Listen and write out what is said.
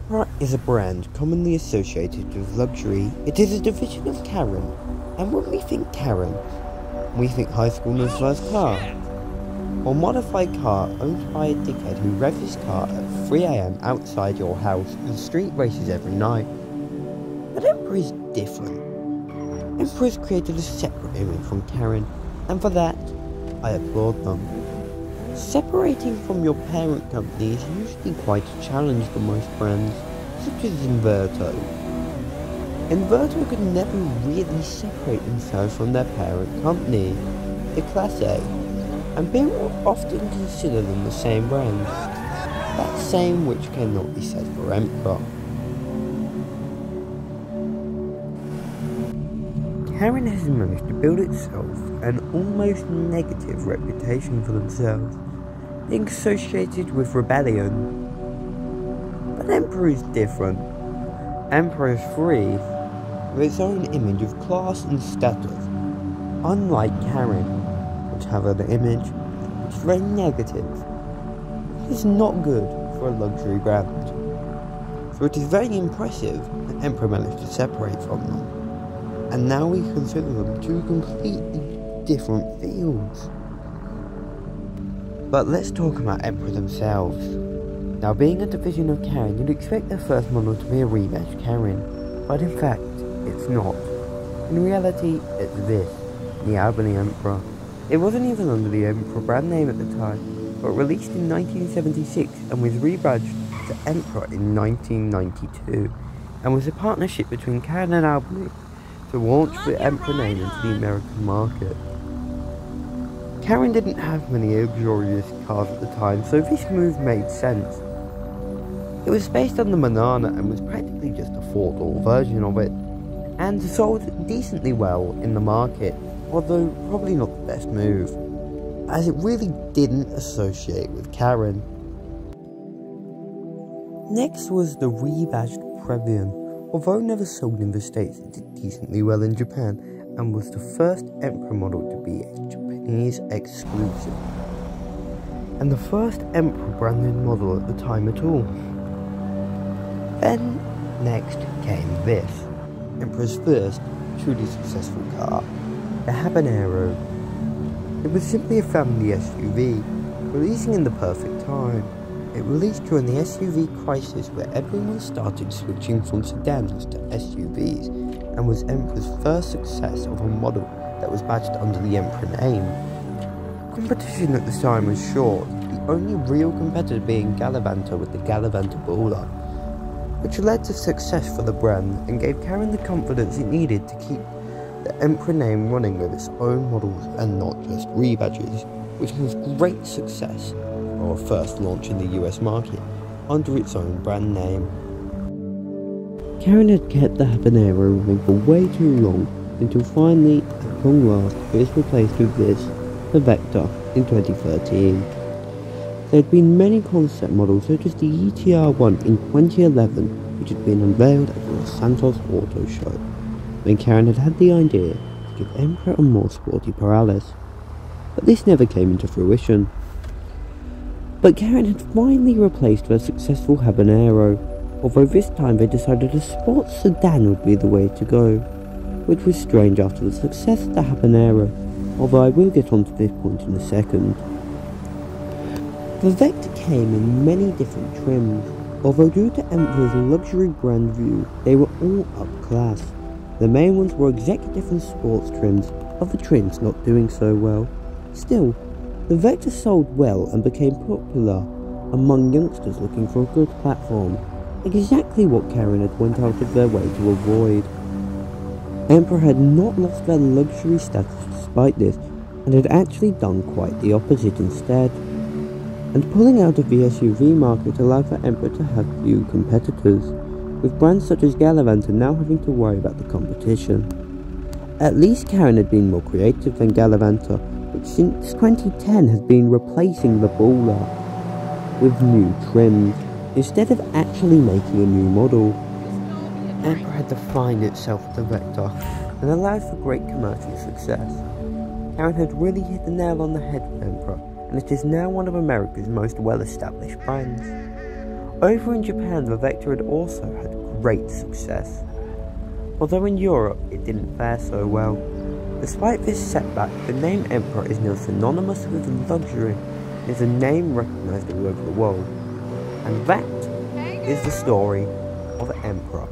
Emperor is a brand commonly associated with luxury. It is a division of Karin, and when we think Karin, we think high schooler's first car, or modified car owned by a dickhead who revs his car at 3 AM outside your house and street races every night. But Emperor is different. Emperor has created a separate image from Karin, and for that, I applaud them. Separating from your parent company is usually quite a challenge for most brands, such as Inverto. Inverto could never really separate themselves from their parent company, the Class A, and people often consider them the same brand, that same which cannot be said for Emperor. Karin has managed to build itself an almost negative reputation for themselves, being associated with rebellion. But Emperor is different. Emperor is free, with its own image of class and status, unlike Karin, which have an image which is very negative. It is not good for a luxury brand. So it is very impressive that Emperor managed to separate from them. And now we consider them two completely different fields. But let's talk about Emperor themselves. Now, being a division of Karin, you'd expect their first model to be a rebadged Karin, but in fact, it's not. In reality, it's this, the Albany Emperor. It wasn't even under the Emperor brand name at the time, but released in 1976 and was rebadged to Emperor in 1992, and was a partnership between Karin and Albany to launch the Emperor name into the American market. Karin didn't have many luxurious cars at the time, so this move made sense. It was based on the Manana and was practically just a four-door version of it, and sold decently well in the market, although probably not the best move, as it really didn't associate with Karin. Next was the rebadged Previon. Although never sold in the States, it did decently well in Japan, and was the first Emperor model to be a Japanese exclusive, and the first Emperor branded model at the time at all. Then, next came this, Emperor's first truly successful car, the Habanero. It was simply a family SUV, releasing in the perfect time. It released during the SUV crisis where everyone started switching from sedans to SUVs, and was Emperor's first success of a model that was badged under the Emperor name. Competition at the time was short, the only real competitor being Galavanta with the Galavanta Bowler, which led to success for the brand and gave Karin the confidence it needed to keep the Emperor name running with its own models and not just rebadges, which was great success for our first launch in the US market under its own brand name. Karin had kept the Habanero running for way too long until finally, at long last, it was replaced with this, the Vector, in 2013. There had been many concept models such as the ETR-1 in 2011, which had been unveiled at the Los Santos Auto Show, when Karin had the idea to give Emperor a more sporty Paralys. But this never came into fruition. But Karin had finally replaced their successful Habanero, although this time they decided a sports sedan would be the way to go, which was strange after the success of the Habanero, although I will get onto this point in a second. The Vector came in many different trims, although due to Emperor's luxury brand view, they were all up-class. The main ones were executive and sports trims, other trims not doing so well. Still, the Vector sold well and became popular among youngsters looking for a good platform, exactly what Karin had went out of their way to avoid. Emperor had not lost their luxury status despite this, and had actually done quite the opposite instead. And pulling out of the SUV market allowed for Emperor to have few competitors, with brands such as Galavanta now having to worry about the competition. At least Karin had been more creative than Galavanta, which since 2010 has been replacing the Bowler with new trims, instead of actually making a new model. Emperor had defined itself with the Vector, and allowed for great commercial success. Karin had really hit the nail on the head with Emperor, and it is now one of America's most well-established brands. Over in Japan, the Vectra had also had great success, although in Europe it didn't fare so well. Despite this setback, the name Emperor is now synonymous with luxury and is a name recognised all over the world. And that is the story of Emperor.